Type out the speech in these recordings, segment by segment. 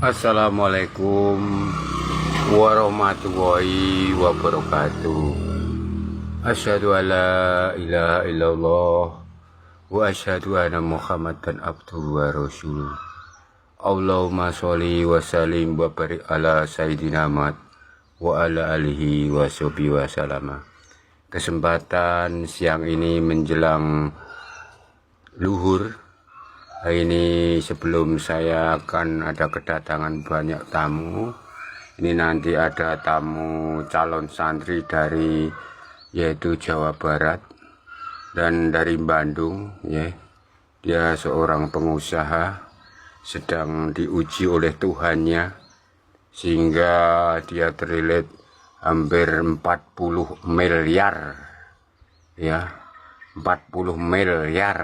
Assalamualaikum warahmatullahi wabarakatuh. Asyhadu an la ilaha illallah wa asyhadu anna Muhammadan abduhu wa rasuluh. Allahumma sholli wa sallim wa barik ala sayyidina Muhammad wa ala alihi wa sahbihi wa salama. Kesempatan siang ini menjelang luhur. Hari ini sebelum saya akan ada kedatangan banyak tamu. Ini nanti ada tamu calon santri dari yaitu Jawa Barat dan dari Bandung ya. Dia seorang pengusaha sedang diuji oleh Tuhannya sehingga dia terlilit hampir 40 miliar ya. 40 miliar.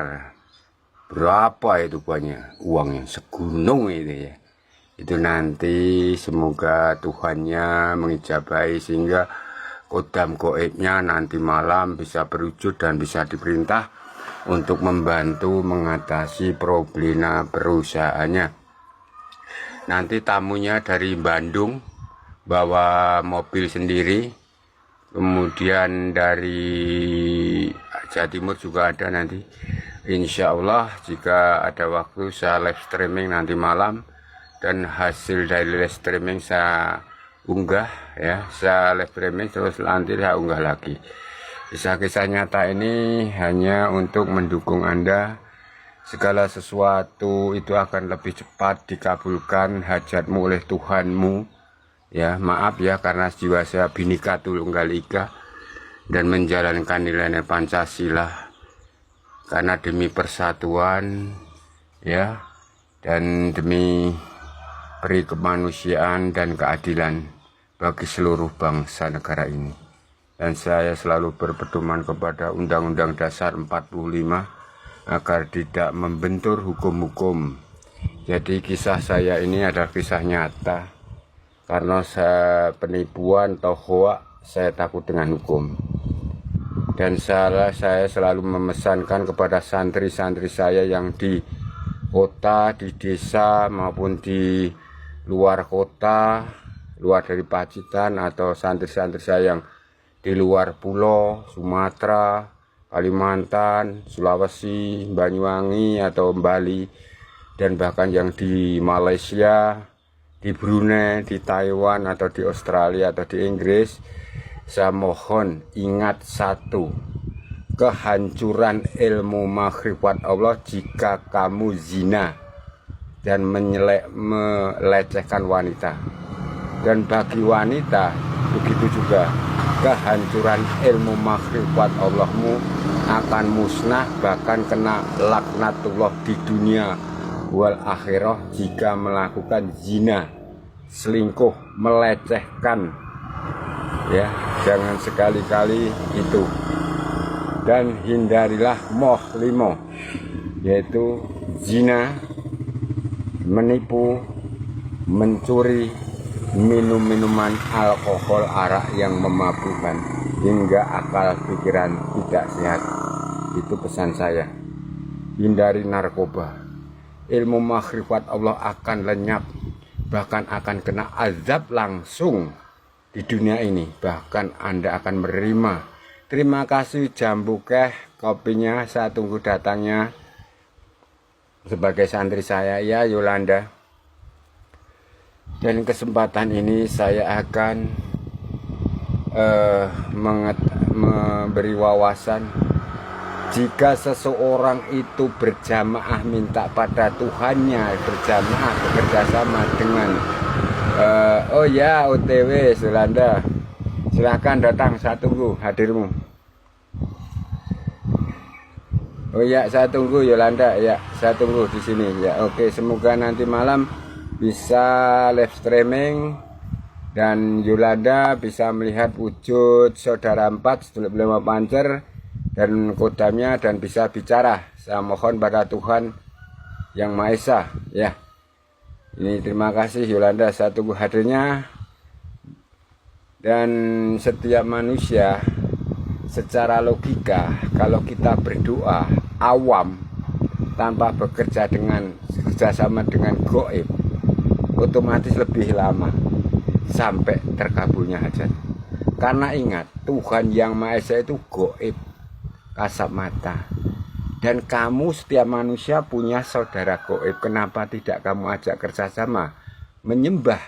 Berapa itu banyak uangnya, segunung itu ya. Itu nanti semoga Tuhannya mengijabahi sehingga kodam goibnya nanti malam bisa berwujud dan bisa diperintah untuk membantu mengatasi problema perusahaannya. Nanti tamunya dari Bandung bawa mobil sendiri, kemudian dari Jawa Timur juga ada nanti. Insya Allah jika ada waktu saya live streaming nanti malam, dan hasil dari live streaming saya unggah ya, saya live streaming terus nanti saya unggah lagi. Kisah-kisah nyata ini hanya untuk mendukung Anda. Segala sesuatu itu akan lebih cepat dikabulkan hajatmu oleh Tuhanmu ya. Maaf ya karena jiwa saya Bhinneka Tunggal Ika dan menjalankan nilai Pancasila karena demi persatuan ya, dan demi peri kemanusiaan dan keadilan bagi seluruh bangsa negara ini. Dan saya selalu berpedoman kepada Undang-Undang Dasar 45 agar tidak membentur hukum-hukum. Jadi kisah saya ini adalah kisah nyata. Karena saya penipuan atau hoak, saya takut dengan hukum. Dan saya selalu memesankan kepada santri-santri saya yang di kota, di desa maupun di luar kota, luar dari Pacitan, atau santri-santri saya yang di luar pulau, Sumatera, Kalimantan, Sulawesi, Banyuwangi atau Bali, dan bahkan yang di Malaysia, di Brunei, di Taiwan atau di Australia atau di Inggris. Saya mohon ingat satu, kehancuran ilmu makrifat Allah jika kamu zina dan melecehkan wanita. Dan bagi wanita begitu juga, kehancuran ilmu makrifat Allahmu akan musnah, bahkan kena laknatullah di dunia wal akhirah jika melakukan zina, selingkuh, melecehkan ya. Jangan sekali-kali itu. Dan hindarilah moh limo, yaitu zina, menipu, mencuri, minum minuman alkohol, arak yang memabukkan hingga akal pikiran tidak sehat. Itu pesan saya. Hindari narkoba. Ilmu makrifat Allah akan lenyap, bahkan akan kena azab langsung di dunia ini, bahkan Anda akan menerima. Terima kasih Jambu Keh, kopinya saya tunggu datangnya sebagai santri saya ya Yolanda. Dan kesempatan ini saya akan memberi wawasan. Jika seseorang itu berjamaah minta pada Tuhannya, berjamaah bekerja sama dengan oh ya OTW Yolanda, silahkan datang, saya tunggu hadirmu. Oh ya, saya tunggu Yolanda ya, saya tunggu di sini ya. Oke, semoga nanti malam bisa live streaming dan Yolanda bisa melihat wujud saudara 4 sebelum pancer dan kodamnya dan bisa bicara. Saya mohon pada Tuhan yang Maha Esa ya. Ini terima kasih Yolanda, saya tunggu hadirnya. Dan setiap manusia secara logika, kalau kita berdoa awam tanpa bekerja sama dengan goib, otomatis lebih lama sampai terkabulnya hajat. Karena ingat, Tuhan Yang Maha Esa itu gaib, kasat mata. Dan kamu setiap manusia punya saudara gaib. Kenapa tidak kamu ajak kerjasama, menyembah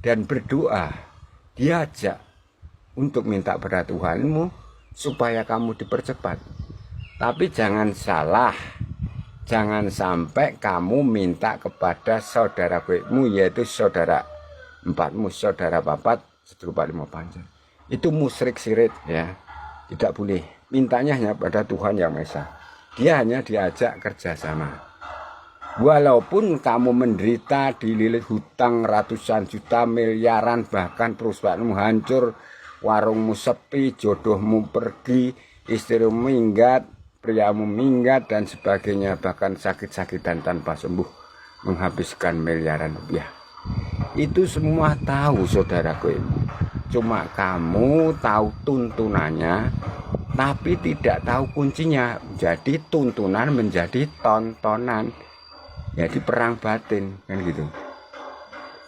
dan berdoa, diajak untuk minta pada Tuhanmu supaya kamu dipercepat. Tapi jangan salah, jangan sampai kamu minta kepada saudara gaibmu, yaitu saudara empatmu, saudara papat, sedulur lima panjang. Itu musyrik sirik ya, tidak boleh. Mintanya hanya pada Tuhan Yang Maha Esa. Dia hanya diajak kerjasama. Walaupun kamu menderita, dililit hutang ratusan juta, miliaran, bahkan perusahaanmu hancur, warungmu sepi, jodohmu pergi, istrimu minggat, priamu minggat, dan sebagainya, bahkan sakit-sakitan tanpa sembuh, menghabiskan miliaran rupiah. Itu semua tahu saudaraku ini. Cuma kamu tahu tuntunannya, tapi tidak tahu kuncinya. Jadi tuntunan menjadi tontonan, jadi perang batin kan gitu.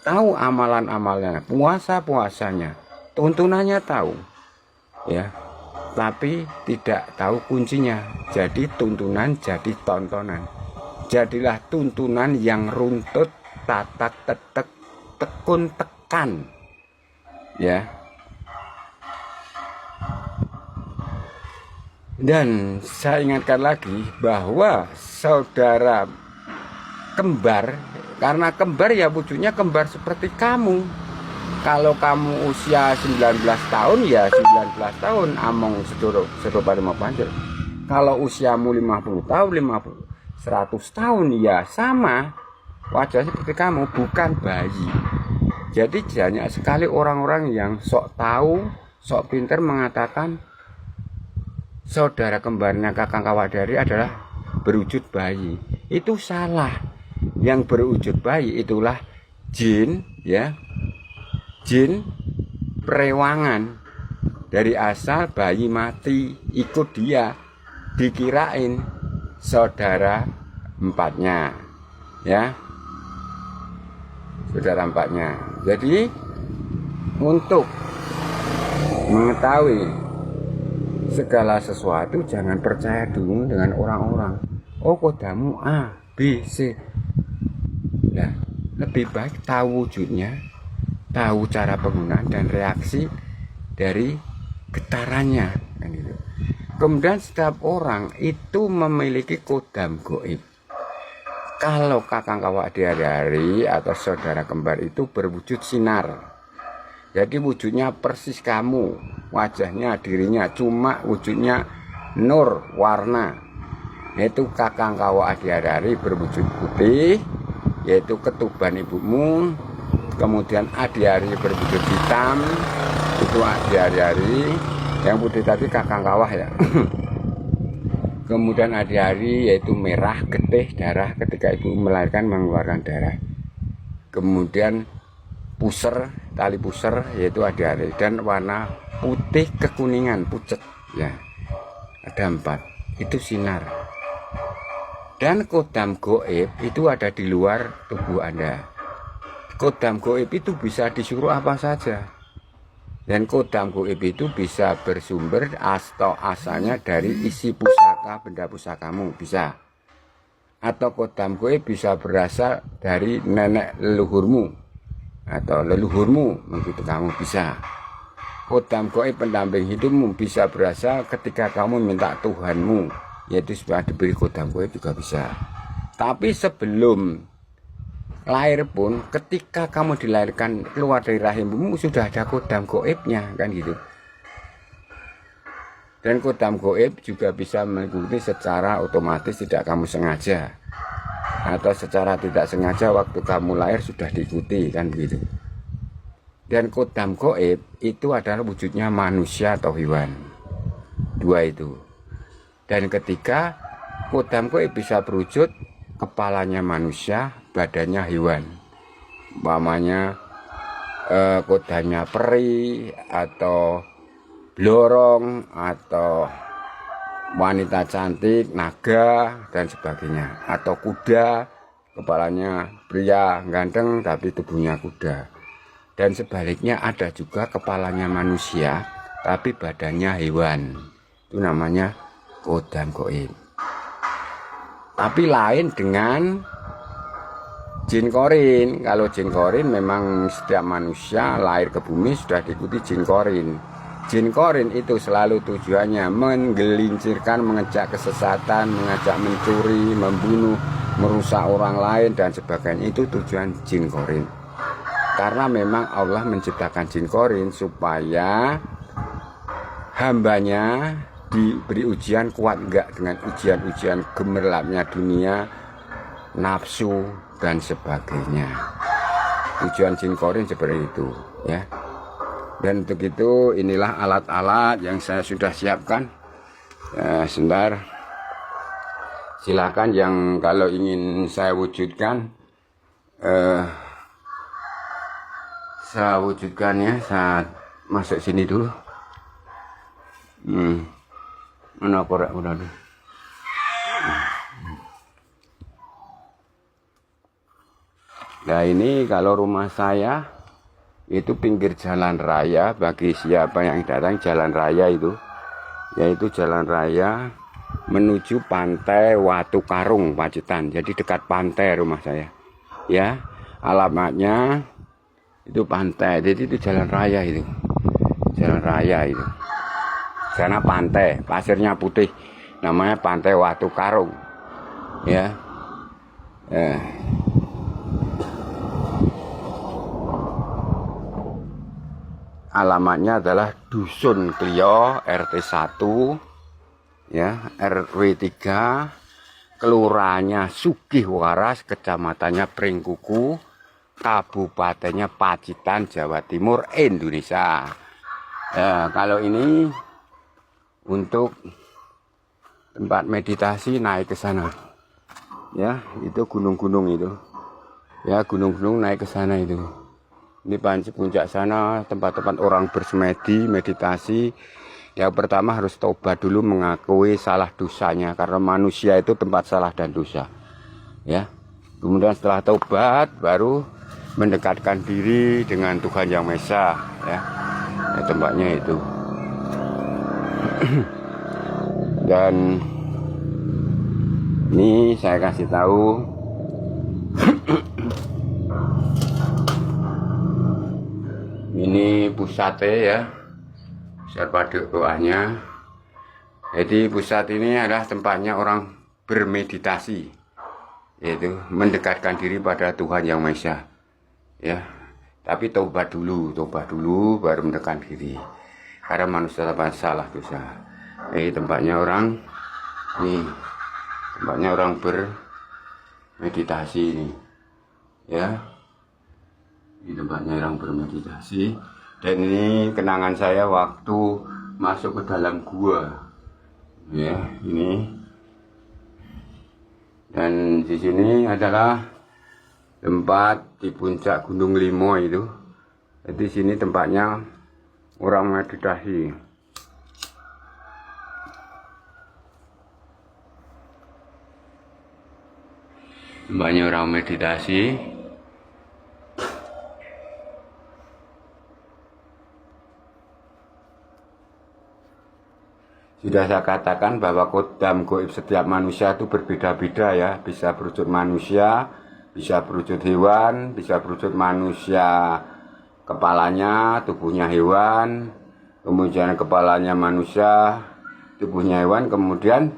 Tahu amalan-amalnya, puasa-puasanya, tuntunannya tahu ya, tapi tidak tahu kuncinya. Jadi tuntunan jadi tontonan. Jadilah tuntunan yang runtut, tatak tetek, tekun tekan ya. Dan saya ingatkan lagi bahwa saudara kembar, karena kembar ya wujudnya kembar seperti kamu. Kalau kamu usia 19 tahun ya 19 tahun, among sedulur pada panjang. Kalau usiamu 50 tahun, 100 tahun ya sama, wajah seperti kamu, bukan bayi. Jadi banyak sekali orang-orang yang sok tahu, sok pintar mengatakan saudara kembarnya Kakang Kawadari adalah berwujud bayi. Itu salah. Yang berwujud bayi itulah jin ya, jin perewangan. Dari asal bayi mati ikut dia, dikirain saudara empatnya ya, saudara empatnya. Jadi untuk mengetahui segala sesuatu jangan percaya dulu dengan orang-orang. Oh kodamu A, B, C. Nah, lebih baik tahu wujudnya, tahu cara penggunaan dan reaksi dari getarannya kan gitu. Kemudian setiap orang itu memiliki kodam goib. Kalau Kakang Kawadari atau saudara kembar itu berwujud sinar. Jadi wujudnya persis kamu, wajahnya, dirinya, cuma wujudnya nur, warna. Yaitu Kakang Kawadari berwujud putih, yaitu ketuban ibumu. Kemudian Adiari berwujud hitam, itu Adiari. Yang putih tadi Kakang Kawah ya. Kemudian Adiari yaitu merah, getih, darah, ketika ibu melahirkan mengeluarkan darah. Kemudian puser, tali puser yaitu Adiari, dan warna putih kekuningan, pucet ya. Ada 4, itu sinar. Dan kodam goib itu ada di luar tubuh Anda. Kodam goib itu bisa disuruh apa saja. Dan kodam goib itu bisa bersumber atau asalnya dari isi pusaka, benda pusakamu bisa. Atau kodam goib bisa berasal dari nenek leluhurmu atau leluhurmu, begitu kamu bisa. Kodam goib pendamping hidupmu bisa berasal ketika kamu minta Tuhanmu, yaitu supaya diberi kodam goib juga bisa. Tapi sebelum lahir pun, ketika kamu dilahirkan keluar dari rahimmu sudah ada kodam goibnya kan gitu. Dan kodam goib juga bisa mengikuti secara otomatis, tidak kamu sengaja, atau secara tidak sengaja waktu kamu lahir sudah diikuti kan begitu. Dan kodam goib itu adalah wujudnya manusia atau hewan, 2 itu. Dan ketika kodam goib bisa berwujud kepalanya manusia, badannya hewan, umpamanya kodamnya peri atau blorong atau wanita cantik, naga dan sebagainya, atau kuda, kepalanya pria ganteng tapi tubuhnya kuda. Dan sebaliknya ada juga kepalanya manusia tapi badannya hewan. Itu namanya kodam goib. Tapi lain dengan jin korin. Kalau jin korin memang setiap manusia lahir ke bumi sudah diikuti jin korin. Jin korin itu selalu tujuannya menggelincirkan, mengejak kesesatan, mengajak mencuri, membunuh, merusak orang lain dan sebagainya. Itu tujuan jin korin. Karena memang Allah menciptakan jin korin supaya hambanya diberi ujian kuat enggak dengan ujian-ujian gemerlapnya dunia, nafsu dan sebagainya. Tujuan jin korin seperti itu, ya. Dan untuk itu inilah alat-alat yang saya sudah siapkan. Sebentar, silakan yang kalau ingin saya wujudkan, saya wujudkannya saat masuk sini dulu. Mana korek udah dulu. Nah ini kalau rumah saya itu pinggir jalan raya. Bagi siapa yang datang jalan raya itu, yaitu jalan raya menuju pantai Watu Karung Pacitan. Jadi dekat pantai rumah saya, ya. Alamatnya itu pantai, jadi itu jalan raya itu, jalan raya itu. Sana pantai, pasirnya putih, namanya pantai Watu Karung, ya. Alamatnya adalah Dusun Klio RT 1, ya, RW 3, kelurahannya Sugihwaras, kecamatannya Pringkuku, kabupatennya Pacitan, Jawa Timur, Indonesia. Kalau ini untuk tempat meditasi naik ke sana, ya, itu gunung-gunung itu, ya, gunung-gunung naik ke sana itu. Ini panci puncak sana, tempat-tempat orang bersemedi, meditasi. Yang pertama harus tobat dulu, mengakui salah dosanya, karena manusia itu tempat salah dan dosa, ya. Kemudian setelah tobat baru mendekatkan diri dengan Tuhan Yang Maha Esa, ya. Tempatnya itu. Dan ini saya kasih tahu ini pusatnya, ya, pusat paduk doanya. Jadi pusat ini adalah tempatnya orang bermeditasi, yaitu mendekatkan diri pada Tuhan Yang Maha Esa, ya. Tapi tobat dulu baru mendekatkan diri, karena manusia tanpa salah dosa. Ini tempatnya orang, nih tempatnya orang bermeditasi ini, ya. Di tempatnya orang bermeditasi. Dan ini kenangan saya waktu masuk ke dalam gua, ya, ini. Dan di sini adalah tempat di puncak Gunung Limo itu. Jadi sini tempatnya orang meditasi. Tempatnya orang meditasi. Sudah saya katakan bahwa kodam goib setiap manusia itu berbeda-beda, ya. Bisa berwujud manusia, bisa berwujud hewan, bisa berwujud manusia kepalanya, tubuhnya hewan, kemudian kepalanya manusia, tubuhnya hewan, kemudian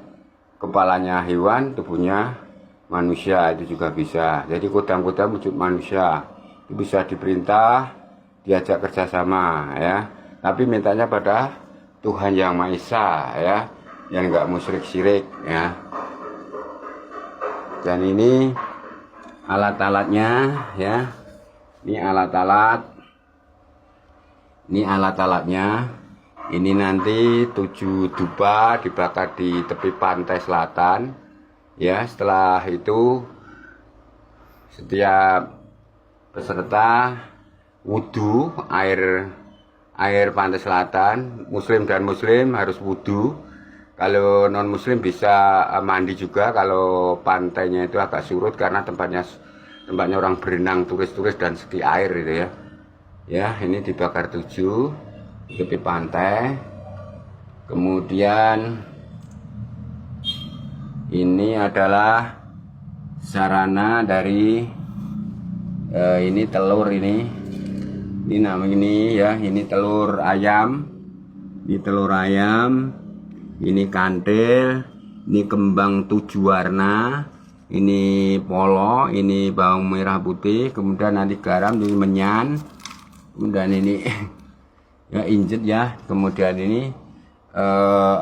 kepalanya hewan, tubuhnya manusia, itu juga bisa. Jadi kodam-kodam wujud manusia itu bisa diperintah, diajak kerjasama, ya. Tapi mintanya pada Tuhan Yang Maha Esa, ya, yang enggak musyrik syirik, ya. Dan ini alat-alatnya, ya. Ini alat-alatnya. Ini nanti 7 dupa dibakar di tepi pantai selatan, ya. Setelah itu setiap peserta wudhu air pantai selatan, muslim dan muslim harus wudhu. Kalau non muslim bisa mandi juga kalau pantainya itu agak surut, karena tempatnya orang berenang, turis-turis dan ski air gitu ya. Ya, ini dibakar 7 tepi pantai. Kemudian ini adalah sarana dari ini telur ini namanya ini ya, ini telur ayam, ini kantil, ini kembang 7 warna, ini polo, ini bawang merah putih, kemudian nanti garam, ini menyan, kemudian ini ya injet ya, kemudian ini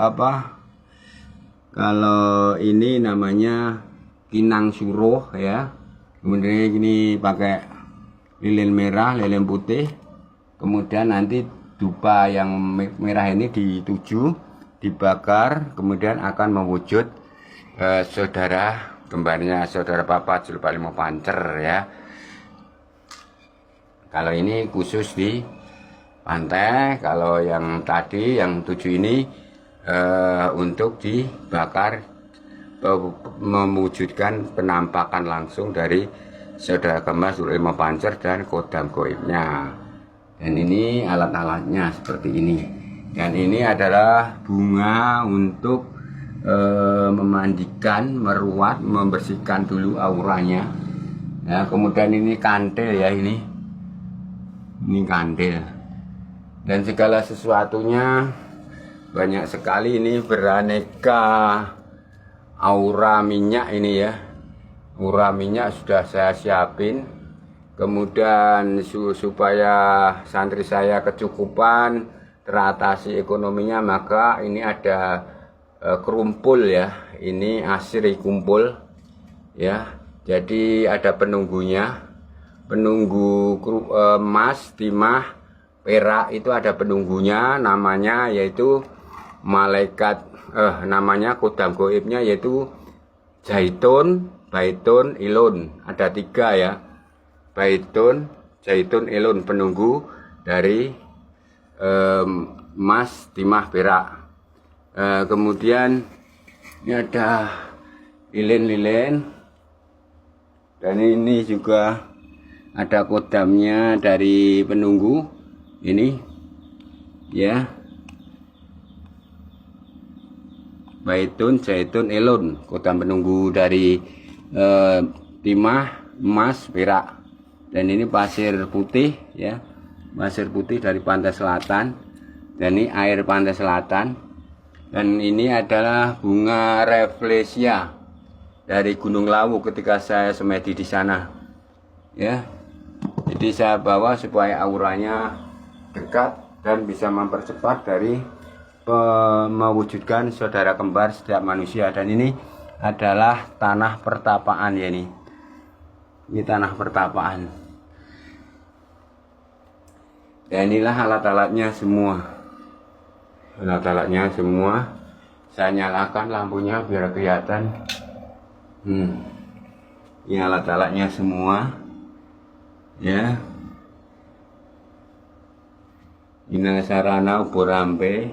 apa, kalau ini namanya kinang suruh ya, kemudian ini pakai lilin merah, lilin putih, kemudian nanti dupa yang merah ini dituju, dibakar, kemudian akan mewujud saudara kembarnya saudara Papa Julpalimo Pancer ya. Kalau ini khusus di pantai, kalau yang tadi yang 7 ini untuk dibakar, mewujudkan penampakan langsung dari saudara kembar Julpalimo Pancer dan kodam goibnya. Dan ini alat-alatnya seperti ini. Dan ini adalah bunga untuk memandikan, meruat, membersihkan dulu auranya. Ya, kemudian ini kantil ya, ini kantil. Dan segala sesuatunya banyak sekali, ini beraneka aura minyak ini ya. Aura minyak sudah saya siapin. Kemudian supaya santri saya kecukupan, teratasi ekonominya, maka ini ada kerumpul ya, ini asri kumpul ya. Jadi ada penunggunya, penunggu emas, timah, perak, itu ada penunggunya, namanya yaitu malaikat, namanya kodam goibnya yaitu Zaitun, Baitun, Ilun. Ada 3 ya, Baitun, Zaitun, Ilun, penunggu dari emas, timah, perak. Kemudian ini ada lilin-lilin, dan ini juga ada kodamnya dari penunggu ini ya, Baitun, Zaitun, Ilun, kodam penunggu dari timah, emas, perak. Dan ini pasir putih ya, pasir putih dari pantai selatan, dan ini air pantai selatan. Dan ini adalah bunga Rafflesia dari Gunung Lawu ketika saya semedi di sana ya. Jadi saya bawa supaya auranya dekat dan bisa mempercepat dari mewujudkan saudara kembar setiap manusia. Dan ini adalah tanah pertapaan ya, ini tanah pertapaan. Dan inilah alat-alatnya semua. Alat-alatnya semua saya nyalakan lampunya biar kelihatan. Ini alat-alatnya semua ya. Ini sarana ubur rampe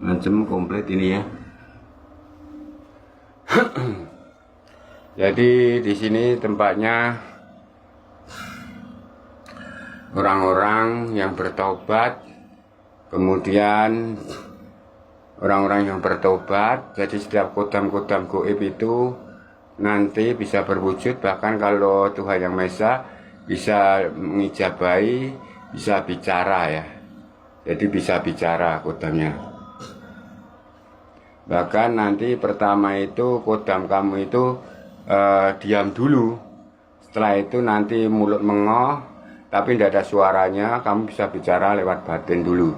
macam komplit ini ya. Jadi di sini tempatnya orang-orang yang bertobat, kemudian orang-orang yang bertobat. Jadi setiap kodam-kodam goib itu nanti bisa berwujud, bahkan kalau Tuhan Yang Maha Esa bisa mengijabahi, bisa bicara ya. Jadi bisa bicara kodamnya. Bahkan nanti pertama itu kodam kamu itu diam dulu. Setelah itu nanti mulut mengoh tapi tidak ada suaranya, kamu bisa bicara lewat batin dulu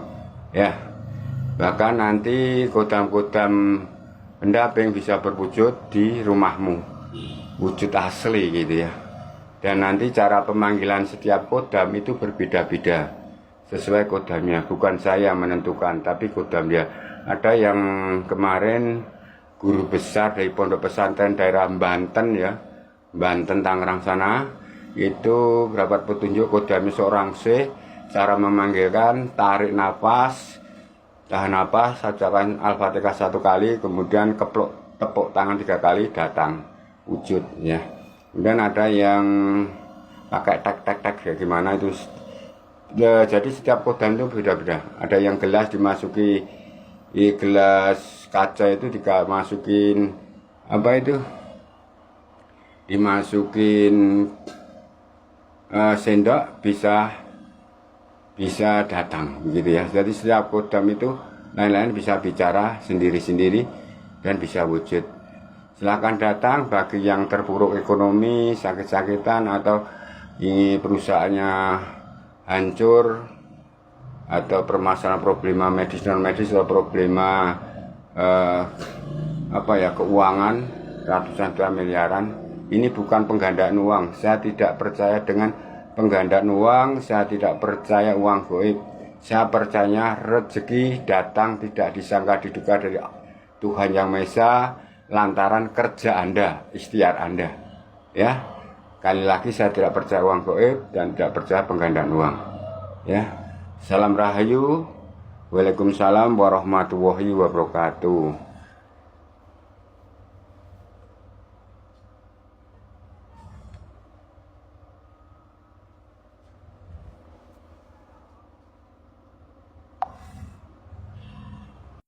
ya. Bahkan nanti kodam-kodam pendamping bisa berwujud di rumahmu, wujud asli gitu ya. Dan nanti cara pemanggilan setiap kodam itu berbeda-beda sesuai kodamnya. Bukan saya menentukan, tapi kodam dia. Ada yang kemarin guru besar dari pondok pesantren daerah Banten ya, Banten Tangerang sana, itu dapat petunjuk kodamnya seorang syekh, cara memanggilkan tarik nafas, tahan napas, ucapkan Al-Fatihah 1 kali, kemudian tepuk tangan 3 kali, datang wujud ya. Kemudian ada yang pakai tek ya gimana itu ya, jadi setiap kodam itu beda-beda. Ada yang gelas dimasuki gelas kaca itu dimasukin apa itu, dimasukin sendok bisa datang begitu ya. Jadi setiap kodam itu lain-lain bisa bicara sendiri-sendiri dan bisa wujud. Silahkan datang bagi yang terpuruk ekonomi, sakit-sakitan, atau ini perusahaannya hancur, atau permasalahan problema medis non medis, atau problema keuangan ratusan juta miliaran. Ini bukan penggandaan uang. Saya tidak percaya dengan penggandaan uang. Saya tidak percaya uang goib. Saya percaya rezeki datang tidak disangka diduga dari Tuhan Yang Maha Esa, lantaran kerja Anda, ikhtiar Anda ya. Kali lagi saya tidak percaya uang goib dan tidak percaya penggandaan uang ya. Salam Rahayu. Waalaikumsalam warahmatullahi wabarakatuh.